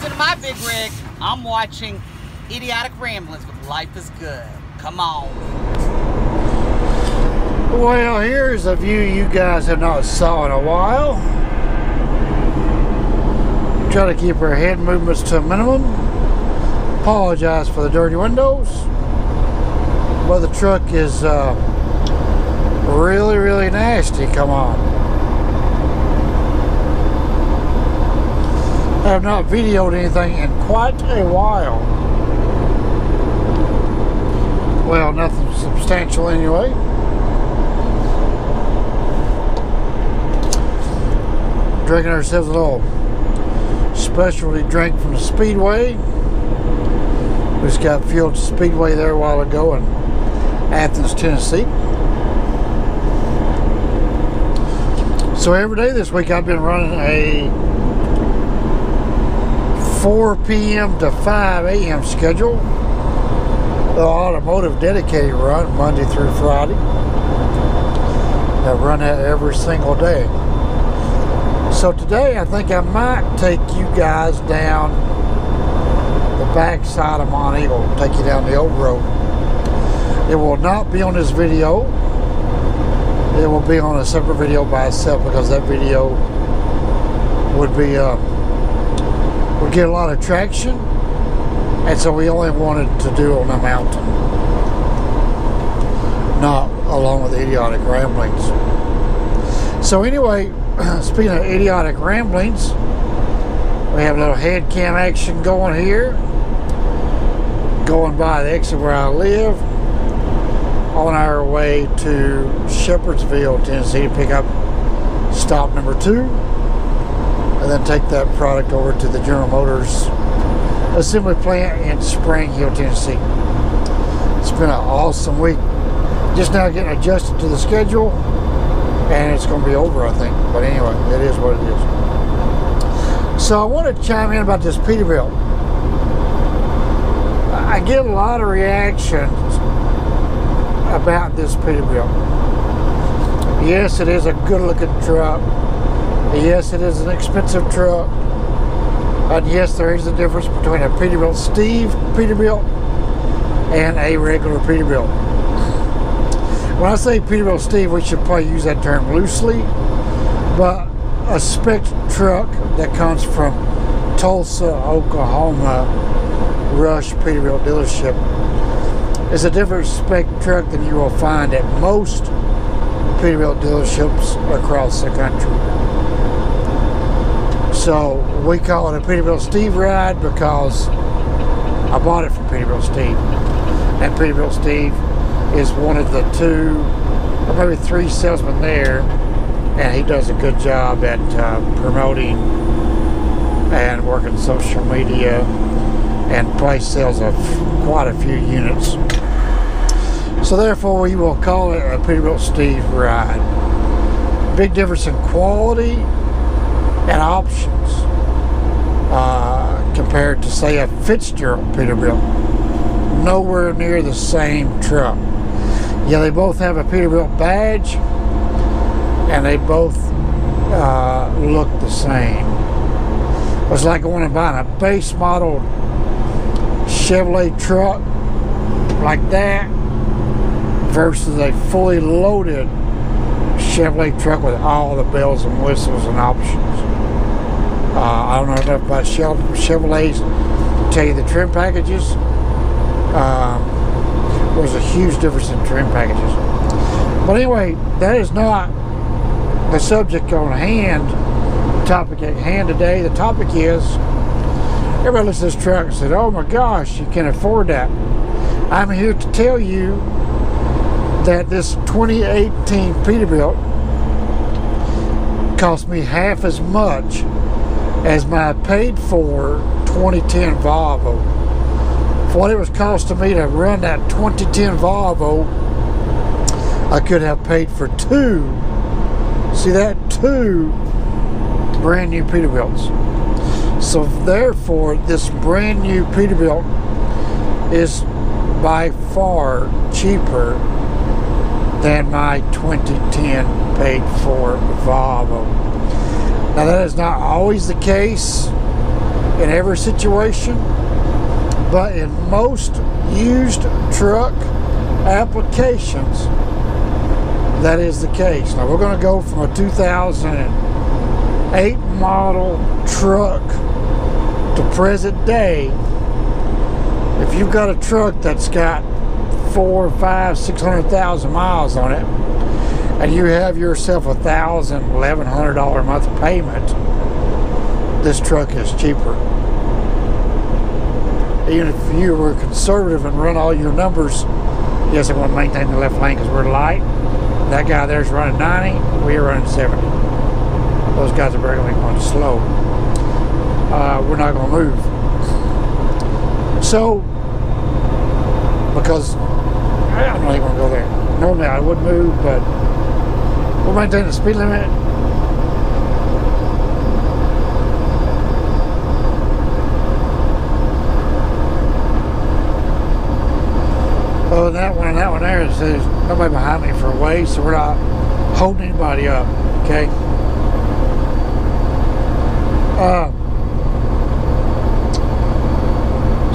to my big rig. I'm watching Idiotic Ramblings with Life is Good. Come on. Well, here's a view you guys have not saw in a while. Try to keep our head movements to a minimum. Apologize for the dirty windows. But the truck is really, really nasty. Come on. I have not videoed anything in quite a while. Well, nothing substantial anyway. Drinking ourselves a little specialty drink from the Speedway. We just got fueled to Speedway there a while ago in Athens, Tennessee. So every day this week I've been running a 4 p.m. to 5 a.m. schedule. The automotive dedicated run, Monday through Friday. I run that every single day. So today I think I might take you guys down the back side of Mont Eagle, take you down the old road. It will not be on this video. It will be on a separate video by itself because that video would be would get a lot of traction, and so we only wanted to do on the mountain, not along with Idiotic Ramblings. So anyway, speaking of Idiotic Ramblings, we have a little head cam action going here, going by the exit where I live, on our way to Shepherdsville, Tennessee to pick up stop number 2, and then take that product over to the General Motors assembly plant in Spring Hill, Tennessee. It's been an awesome week. Just now getting adjusted to the schedule, and it's going to be over, I think. But anyway, it is what it is. So I want to chime in about this Peterbilt. I get a lot of reactions about this Peterbilt. Yes, it is a good-looking truck. Yes, it is an expensive truck. And yes, there is a difference between a Peterbilt Steve Peterbilt and a regular Peterbilt. When I say Peterbilt Steve, we should probably use that term loosely, but a spec truck that comes from Tulsa, Oklahoma, Rush Peterbilt dealership is a different spec truck than you will find at most Peterbilt dealerships across the country. So we call it a Peterbilt Steve ride because I bought it from Peterbilt Steve. And Peterbilt Steve is one of the 2 or maybe 3 salesmen there, and he does a good job at promoting and working social media and place sales of quite a few units. So therefore we will call it a Peterbilt Steve ride. Big difference in quality and options compared to, say, a Fitzgerald Peterbilt. Nowhere near the same truck. Yeah, they both have a Peterbilt badge, and they both look the same. It's like going and buying a base model Chevrolet truck like that versus a fully loaded Chevrolet truck with all the bells and whistles and options. I don't know enough about Chevrolets to tell you the trim packages. There's a huge difference in trim packages. But anyway, that is not the subject on hand, the topic at hand today. The topic is, everybody looks at this truck and said, oh my gosh, you can afford that. I'm here to tell you that this 2018 Peterbilt cost me half as much as my paid-for 2010 Volvo. For what it was costing me to run that 2010 Volvo, I could have paid for 2. See that? 2 brand new Peterbilts. So therefore, this brand new Peterbilt is by far cheaper than my 2010 paid for Volvo. Now that is not always the case. in every situation, but in most used truck applications, that is the case. Now we're going to go from a 2008 model truck to present day. If you've got a truck that's got 400,000, 500,000, 600,000 miles on it, and you have yourself $1,000, $1,100 a month payment, this truck is cheaper. Even if you were conservative and run all your numbers, yes, I want to maintain the left lane because we're light. That guy there's running 90, we're running 70. Those guys are barely going slow. We're not going to move. So, because I'm not even going to go there. Normally I would move, but we'll maintain the speed limit. Oh, that one and that one there, there's nobody behind me for a ways, so we're not holding anybody up, okay?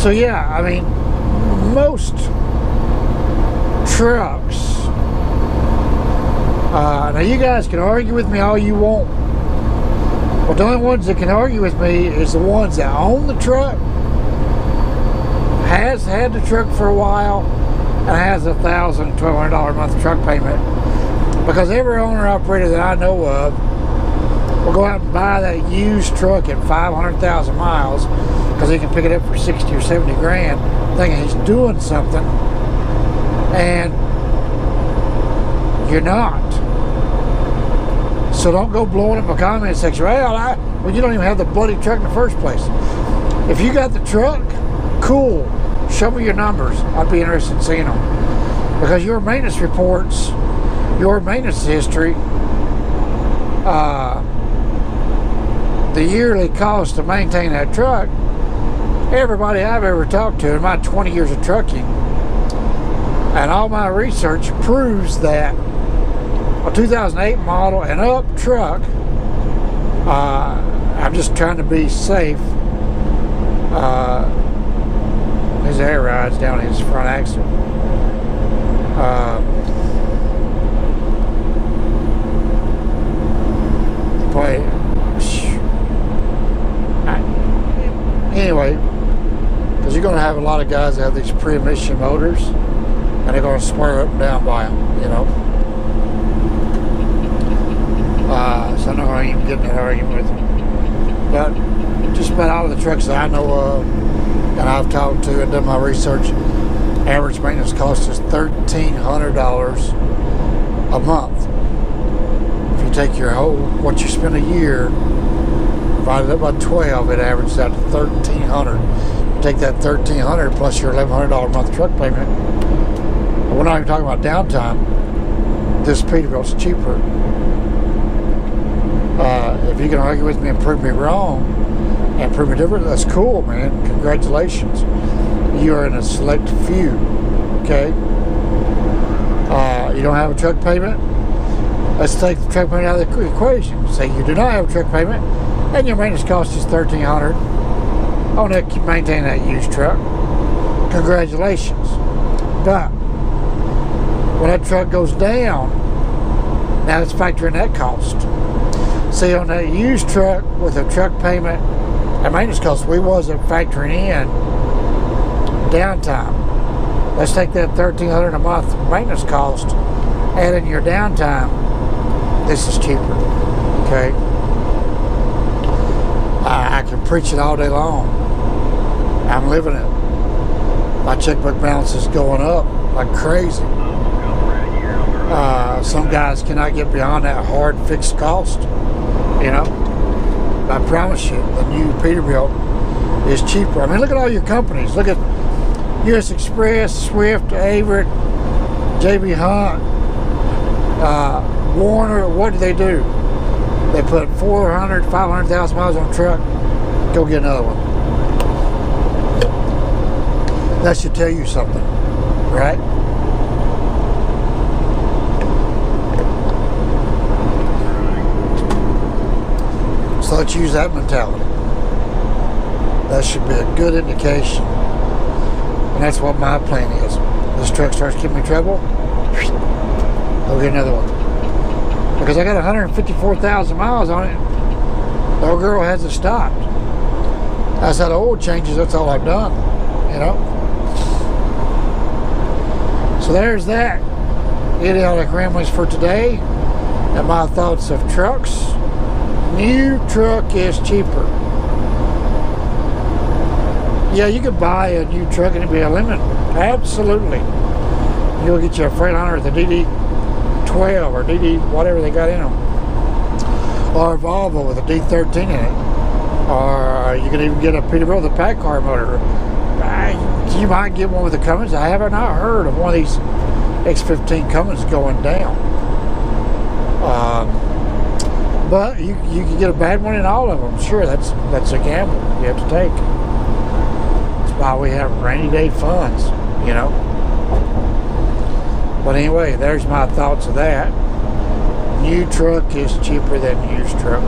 So yeah, I mean, most trucks, now you guys can argue with me all you want, but the only ones that can argue with me is the ones that own the truck, has had the truck for a while, and has $1,000, $1,200 a month truck payment. Because every owner operator that I know of will go out and buy that used truck at 500,000 miles because he can pick it up for 60 or 70 grand, thinking he's doing something, and you're not. So don't go blowing up a comment section. Well, you don't even have the bloody truck in the first place. If you got the truck, cool. Show me your numbers. I'd be interested in seeing them. Because your maintenance reports, your maintenance history, the yearly cost to maintain that truck, everybody I've ever talked to in my 20 years of trucking, and all my research proves that a 2008 model and up truck, I'm just trying to be safe, his air rides down his front axle. Anyway, because you're going to have a lot of guys that have these pre-emission motors, and they're going to swear up and down by them, you know. So I'm not going to even get in that argument with them. But just about all of the trucks that I know of, and I've talked to and done my research, average maintenance cost is $1,300 a month. If you take your whole, what you spend a year, divided up by 12, it averages out to $1,300. You take that $1,300 plus your $1,100 a month truck payment, and we're not even talking about downtime, this Peterbilt's cheaper. If you can argue with me and prove me wrong and prove me different, that's cool, man. Congratulations. You are in a select few, okay? You don't have a truck payment? Let's take the truck payment out of the equation. Say you do not have a truck payment and your maintenance cost is $1,300 on that, maintain that used truck. Congratulations. But when that truck goes down, now let's factor in that cost. See, on that used truck with a truck payment and maintenance cost, we wasn't factoring in downtime. Let's take that $1,300 a month maintenance cost, add in your downtime. This is cheaper, okay? I can preach it all day long. I'm living it. My checkbook balance is going up like crazy. Some guys cannot get beyond that hard fixed cost, you know. I promise you, the new Peterbilt is cheaper. I mean, look at all your companies. Look at U.S. Express, Swift, Averitt, J.B. Hunt, Warner. What do? They put 400, 500,000 miles on a truck. Go get another one. That should tell you something, right? So let's use that mentality. that should be a good indication. And that's what my plan is. This truck starts giving me trouble, I'll get another one. Because I got 154,000 miles on it. The old girl hasn't stopped. That's how the oil changes, that's all I've done, you know. So there's that. Idiotic ramblings for today. And my thoughts of trucks. New truck is cheaper. Yeah, you could buy a new truck and it'd be a limit. Absolutely. You'll get you a Freightliner with a DD12 or DD whatever they got in them. Or a Volvo with a D13 in it. Or you can even get a Peterbilt with a pack car motor. You might get one with the Cummins. I have not heard of one of these X15 Cummins going down. But you can get a bad one in all of them. Sure, that's a gamble you have to take. That's why we have rainy day funds, you know. But anyway, there's my thoughts of that. New truck is cheaper than used truck,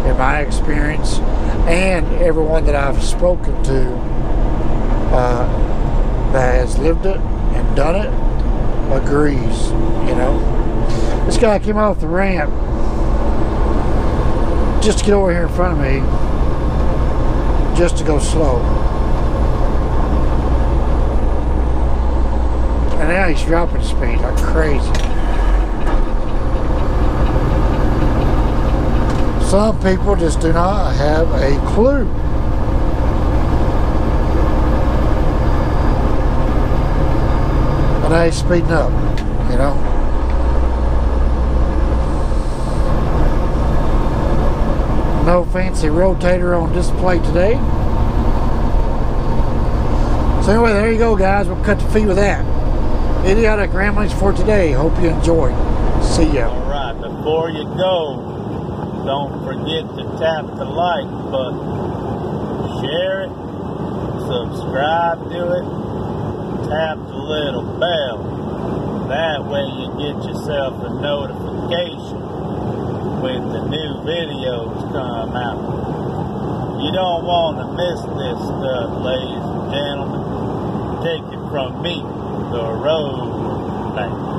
in my experience, and everyone that I've spoken to that has lived it and done it agrees, you know. This guy came off the ramp just to get over here in front of me, just to go slow. And now he's dropping speed like crazy. Some people just do not have a clue. And now he's speeding up, you know. No fancy rotator on display today. So anyway, there you go, guys. We'll cut the feed with that. Idiotic ramblings for today. Hope you enjoyed. See ya. All right, before you go, don't forget to tap the like button, share it, subscribe to it, tap the little bell. That way you get yourself a notification when the new videos come out. You don't want to miss this stuff, ladies and gentlemen. Take it from me, the road man.